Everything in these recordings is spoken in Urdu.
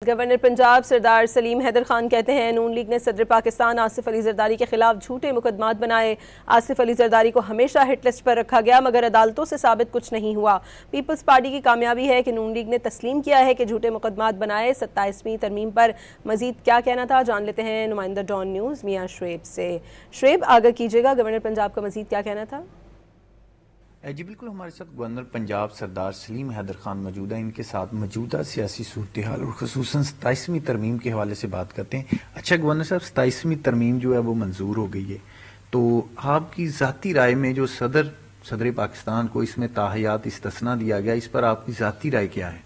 گورنر پنجاب سردار سلیم حیدر خان کہتے ہیں نون لیگ نے صدر پاکستان آصف علی زرداری کے خلاف جھوٹے مقدمات بنائے۔ آصف علی زرداری کو ہمیشہ ہٹ لسٹ پر رکھا گیا مگر عدالتوں سے ثابت کچھ نہیں ہوا۔ پیپلز پارٹی کی کامیابی ہے کہ نون لیگ نے تسلیم کیا ہے کہ جھوٹے مقدمات بنائے۔ 27ویں ترمیم پر مزید کیا کہنا تھا جان لیتے ہیں نمائندہ ڈان نیوز میاں شعیب سے۔ شعیب آگاہ کیجیے گا، گورنر پنجاب کا مزید کیا کہنا تھا؟ جی بالکل، ہمارے ساتھ گورنر پنجاب سردار سلیم حیدر خان موجود ہیں۔ ان کے ساتھ موجودہ سیاسی صورتحال اور خصوصاً 27ویں ترمیم کے حوالے سے بات کرتے ہیں۔ اچھا گورنر صاحب، 27ویں ترمیم جو ہے وہ منظور ہو گئی ہے، تو آپ کی ذاتی رائے میں جو صدر پاکستان کو اس میں تاحیات استثناء دیا گیا، اس پر آپ کی ذاتی رائے کیا ہے؟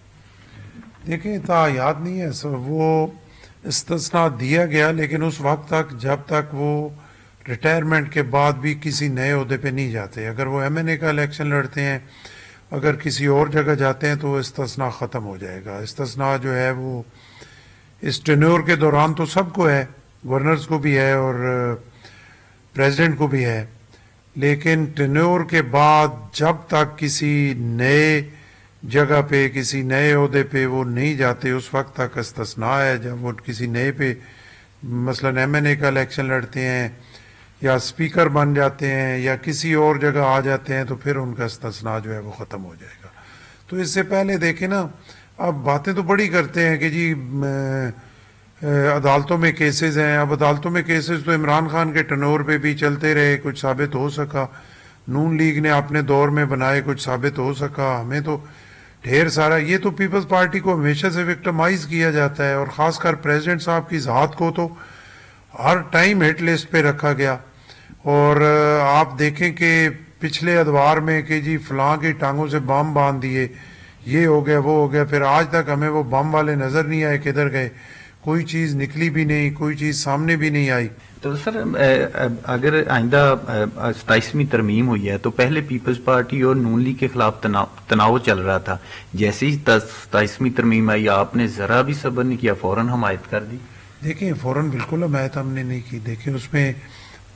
دیکھیں، تاحیات نہیں ہے سر، وہ استثناء دیا گیا لیکن اس وقت تک جب تک وہ ریٹائرمنٹ کے بعد بھی کسی نئے عہدے پہ نہیں جاتے۔ اگر وہ ایم این اے کا الیکشن لڑتے ہیں، اگر کسی اور جگہ جاتے ہیں تو استثناء ختم ہو جائے گا۔ استثناء جو ہے وہ اس ٹینیور کے دوران تو سب کو ہے، گورنرز کو بھی ہے اور پریزیڈنٹ کو بھی ہے، لیکن ٹینیور کے بعد جب تک کسی نئے جگہ پہ کسی نئے عہدے پہ وہ نہیں جاتے اس وقت تک استثناء ہے۔ جب وہ کسی نئے پہ مثلاً ایم این اے کا الیکشن لڑتے ہیں یا اسپیکر بن جاتے ہیں یا کسی اور جگہ آ جاتے ہیں تو پھر ان کا استثناء جو ہے وہ ختم ہو جائے گا۔ تو اس سے پہلے دیکھیں نا، اب باتیں تو بڑی کرتے ہیں کہ جی عدالتوں میں کیسز ہیں۔ اب عدالتوں میں کیسز تو عمران خان کے ٹنور پہ بھی چلتے رہے، کچھ ثابت ہو سکا، نون لیگ نے اپنے دور میں بنائے، کچھ ثابت ہو سکا۔ ہمیں تو ڈھیر سارا، یہ تو پیپلز پارٹی کو ہمیشہ سے وکٹمائز کیا جاتا ہے اور خاص کر پریزیڈنٹ صاحب کی ذات کو تو ہر ٹائم ہٹ لسٹ پہ رکھا گیا۔ اور آپ دیکھیں کہ پچھلے ادوار میں کہ جی فلاں کی ٹانگوں سے بم باندھ دیے، یہ ہو گیا وہ ہو گیا، پھر آج تک ہمیں وہ بم والے نظر نہیں آئے کدھر گئے، کوئی چیز نکلی بھی نہیں، کوئی چیز سامنے بھی نہیں آئی۔ تو سر اگر آئندہ 27ویں ترمیم ہوئی ہے تو پہلے پیپلز پارٹی اور نون لیگ کے خلاف تناؤ چل رہا تھا، جیسے ہی 27ویں ترمیم آئی آپ نے ذرا بھی صبر نہیں کیا، فوراً حمایت کر دی؟ دیکھیں، فوراً بالکل حمایت ہم نے نہیں کی۔ دیکھیں، اس میں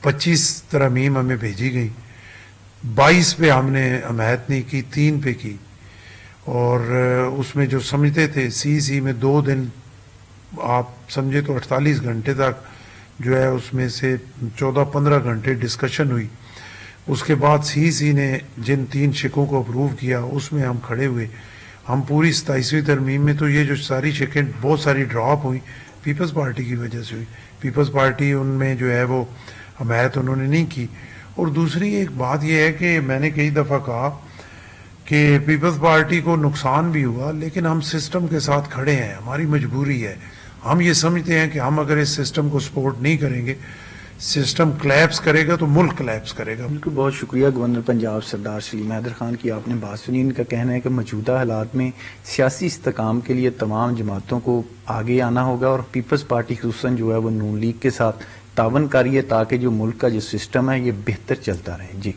25 ترمیم ہمیں بھیجی گئی، 22 پہ ہم نے حمایت نہیں کی، 3 پہ کی۔ اور اس میں جو سمجھتے تھے سی میں 2 دن آپ سمجھے تو 48 گھنٹے تک جو ہے اس میں سے 14-15 گھنٹے ڈسکشن ہوئی۔ اس کے بعد سی نے جن 3 شکوں کو اپروو کیا اس میں ہم کھڑے ہوئے۔ ہم پوری 27ویں ترمیم میں تو یہ جو ساری شکیں بہت ساری ڈراپ ہوئی پیپلز پارٹی کی وجہ سے ہوئی۔ پیپلز پارٹی ان میں جو ہے وہ حمایت انہوں نے نہیں کی۔ اور دوسری ایک بات یہ ہے کہ میں نے کئی دفعہ کہا کہ پیپلز پارٹی کو نقصان بھی ہوا لیکن ہم سسٹم کے ساتھ کھڑے ہیں، ہماری مجبوری ہے۔ ہم یہ سمجھتے ہیں کہ ہم اگر اس سسٹم کو سپورٹ نہیں کریں گے، سسٹم کلیپس کرے گا تو ملک کلیپس کرے گا۔ بالکل، بہت شکریہ گورنر پنجاب سردار سلیم حیدر خان کی، آپ نے بات سنی۔ ان کا کہنا ہے کہ موجودہ حالات میں سیاسی استحکام کے لیے تمام جماعتوں کو آگے آنا ہوگا اور پیپلز پارٹی خصوصاً جو ہے وہ نون لیگ کے ساتھ تعاون کری ہے تاکہ جو ملک کا جو سسٹم ہے یہ بہتر چلتا رہے۔ جی